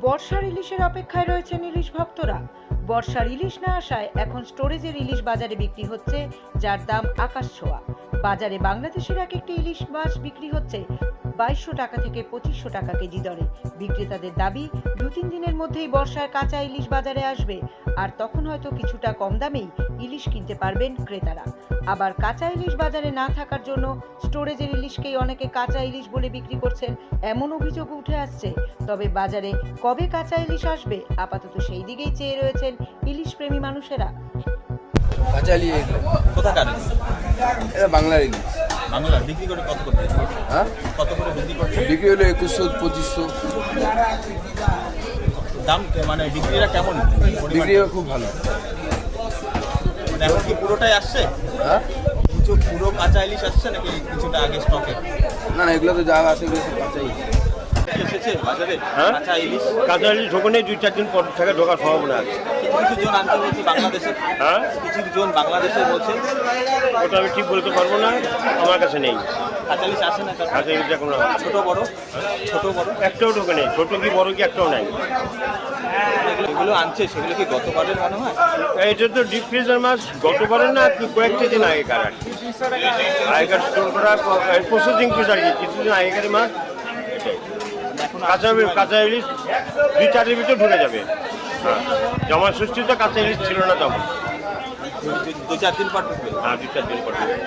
বর্ষার ইলিশের অপেক্ষায় রয়েছেন ইলিশ ভক্তরা। বর্ষার ইলিশ না আসায় এখন স্টোরেজের ইলিশ বাজারে বিক্রি হচ্ছে, যার দাম আকাশ ছোঁয়া। বাজারে বাংলাদেশের এক একটি ইলিশ মাছ বিক্রি হচ্ছে 2200 টাকা থেকে 2500 টাকা কেজি দরে। বিক্রেতাদের দাবি, 2-3 দিনের মধ্যেই বর্ষায় কাঁচা ইলিশ বাজারে আসবে, আর তখন হয়তো কিছুটা কম দামেই ইলিশ কিনতে পারবেন ক্রেতারা। আবার কাঁচা ইলিশ বাজারে না থাকার জন্য স্টোরেজের ইলিশকেই অনেকে কাঁচা ইলিশ বলে বিক্রি করছেন, এমন অভিযোগ উঠে আসছে। তবে বাজারে কবে কাঁচা ইলিশ আসবে, আপাতত সেই দিকেই চেয়ে রয়েছেন ইলিশ প্রেমী মানুষেরা। কাঁচা ইলিশ কোথাকার? এটা বাংলার ইলিশ। বাংলা বিক্রি করে কত করে? হ্যাঁ, কত করে বিক্রি করছে? বিক্রি হলো 2100-2500। দাম মানে বিক্রিটা কেমন? বিক্রি খুব ভালো। মানে এখন কি পুরোটাই আসছে? হ্যাঁ, কিছু পুরো কাঁচা ইলিশ আসছে নাকি কিছুটা আগে স্টকে? না না, এগুলো তো যা আছে এগুলো সব কাঁচাই। এসেছে বাজারে হ্যাঁ? কাঁচা ইলিশ? কাঁচা ইলিশ ঢোকনে 2-4 দিন পর থেকে ঢোকার সম্ভাবনা আছে। কিছু জন আনতে বলছে বাংলাদেশে। হ্যাঁ, কিছু জন বাংলাদেশে বলছে ওটা আমি ঠিক বলতে পারবো না, আমার কাছে নেই। কাঁচা ইলিশ আসে না। কাঁচা ইলিশ এখন ছোট বড় একটাও ঢোকে নেই, ছোট কি বড় কি একটাও নাই। এগুলো আনছে সেগুলো কি গতবারের মনে হয়? এটা তো ডিপ ফ্রিজার মাছ, গতবারের না কি কয়েকটা দিন আগেকার আর কি। আগেকার স্টোর করা প্রসেসিং ফিস আর কি, কিছুদিন আগেকার মাছ। কাঁচা ইলিশ 2-4 দিনের ভিতরে ঢুকে যাবে। জমা ষষ্ঠীতে কাঁচা ইলিশ ছিল না তখন। 2-4 দিন পর ঢুকবে। হ্যাঁ, 2-4 দিন পর ঢুকে যাবে।